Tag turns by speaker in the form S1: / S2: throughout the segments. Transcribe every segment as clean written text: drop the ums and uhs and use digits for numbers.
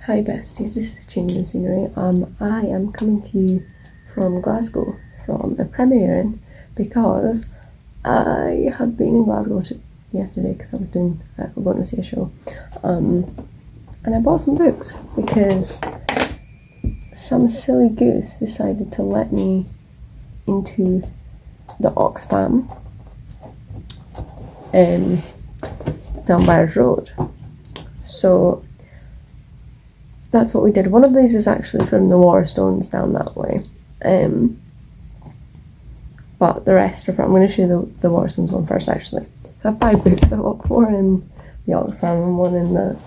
S1: Hi besties, this is Change in Scenery. I am coming to you from Glasgow, from a premiering, because I had been in Glasgow yesterday because I was going to see a show, and I bought some books because some silly goose decided to let me into the Oxfam down Byres Road. So that's what we did. One of these is actually from the Waterstones down that way, but the rest are from, I'm going to show you the Waterstones one first actually. So I have 5 books. I've got 4 in the Oxfam and 1 in the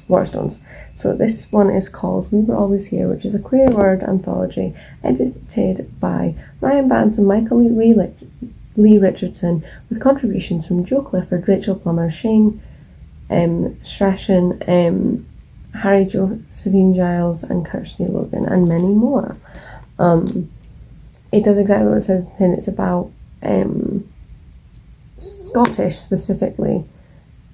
S1: Waterstones. So this one is called We Were Always Here, which is a queer word anthology edited by Ryan Vance and Michael Lee Richardson, with contributions from Joe Clifford, Rachel Plummer, Shane Strachan, Harry Josephine Giles and Kirsty Logan, and many more. It does exactly what it says, and it's about Scottish specifically,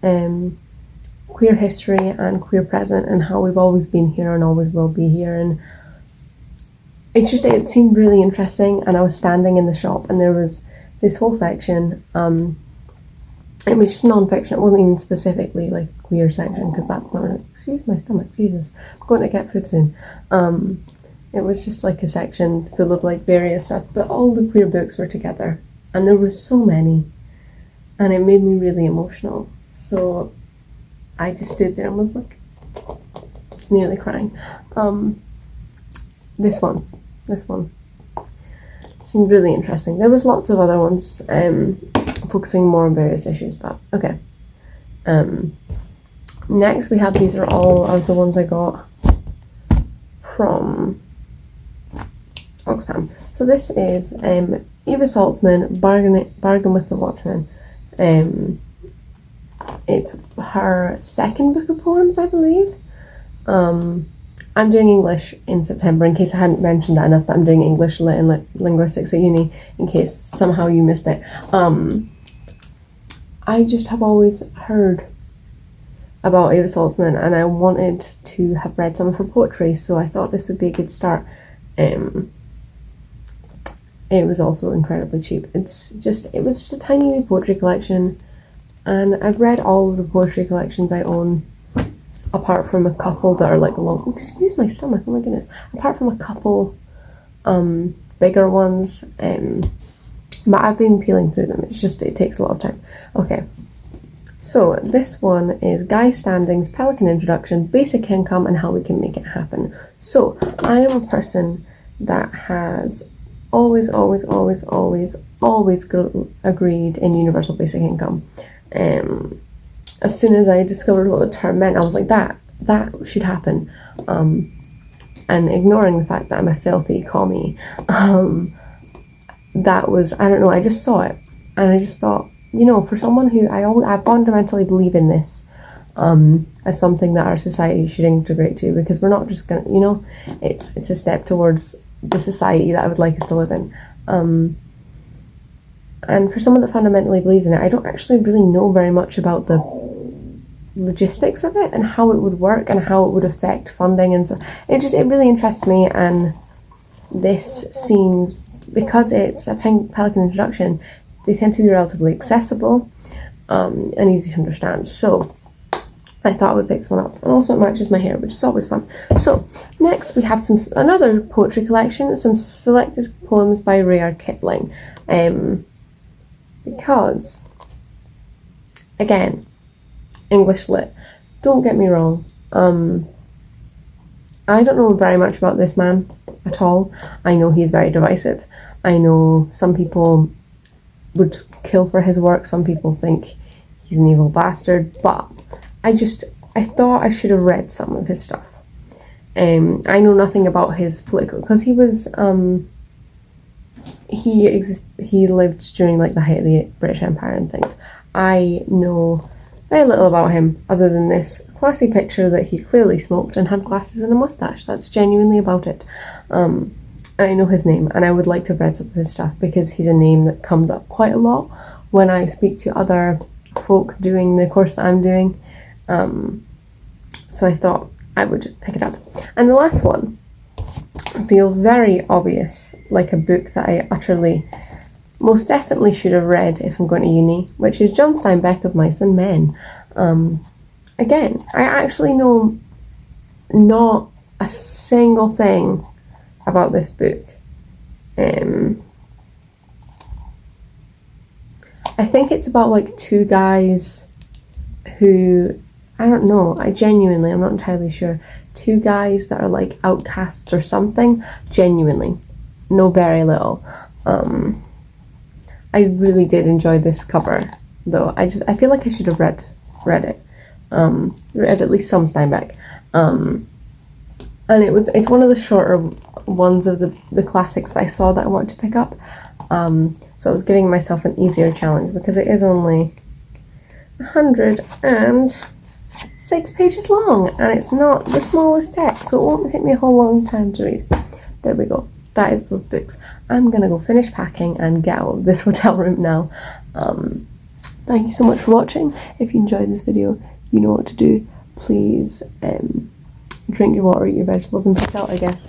S1: queer history and queer present, and how we've always been here and always will be here. And it seemed really interesting, and I was standing in the shop and there was this whole section. It was just non-fiction. It wasn't even specifically like a queer section, because that's not really, excuse my stomach, Jesus, I'm going to get food soon. It was just like a section full of like various stuff, but all the queer books were together, and there were so many, and it made me really emotional. So I just stood there and was like nearly crying. This one seemed really interesting. There was lots of other ones focusing more on various issues, but okay. Next we have, these are all of the ones I got from Oxfam. So this is Eva Saltzman, Bargain with the Watchman. It's her second book of poems, I believe. I'm doing English in September, in case I hadn't mentioned that enough, that I'm doing English Lit and Linguistics at uni, in case somehow you missed it. I just have always heard about Eva Saltzman, and I wanted to have read some of her poetry, so I thought this would be a good start. It was also incredibly cheap. It was just a tiny wee poetry collection, and I've read all of the poetry collections I own, apart from a couple that are like long, excuse my stomach, oh my goodness, apart from a couple bigger ones, but I've been peeling through them. It takes a lot of time. Okay, so this one is Guy Standing's Pelican Introduction, Basic Income and How We Can Make It Happen. So I am a person that has always agreed in universal basic income. As soon as I discovered what the term meant, I was like, that should happen. And ignoring the fact that I'm a filthy commie, that was, I don't know, I just saw it and I just thought, for someone who I fundamentally believe in this as something that our society should integrate to, because we're not just gonna, it's a step towards the society that I would like us to live in. And for someone that fundamentally believes in it, I don't actually really know very much about the logistics of it and how it would work and how it would affect funding, and so it really interests me. And this seems, because it's a Pelican Introduction, they tend to be relatively accessible and easy to understand, so I thought I would pick this one up. And also it matches my hair, which is always fun. So next we have another poetry collection, some selected poems by Rudyard Kipling, because again, English Lit, don't get me wrong, I don't know very much about this man at all. I know he's very divisive. I know some people would kill for his work, some people think he's an evil bastard, but I thought I should have read some of his stuff. I know nothing about his political, because he lived during like the height of the British Empire and things. I know very little about him other than this classy picture that he clearly smoked and had glasses and a mustache. That's genuinely about it. And I know his name, and I would like to have read some of his stuff, because he's a name that comes up quite a lot when I speak to other folk doing the course that I'm doing. So I thought I would pick it up. And the last one feels very obvious, like a book that I utterly, most definitely should have read if I'm going to uni, which is John Steinbeck of Mice and Men. Again, I actually know not a single thing about this book. I think it's about like two guys who, I don't know, I'm not entirely sure. Two guys that are like outcasts or something. Genuinely. Know very little. I really did enjoy this cover though. I feel like I should have read it. Read at least some Steinbeck. And it's one of the shorter ones of the classics that I saw that I wanted to pick up. So I was giving myself an easier challenge because it is only 106 pages long and it's not the smallest text, so it won't take me a whole long time to read. There we go. That is those books. I'm gonna go finish packing and get out of this hotel room now. Thank you so much for watching. If you enjoyed this video, you know what to do. Please drink your water, eat your vegetables, and peace out, I guess.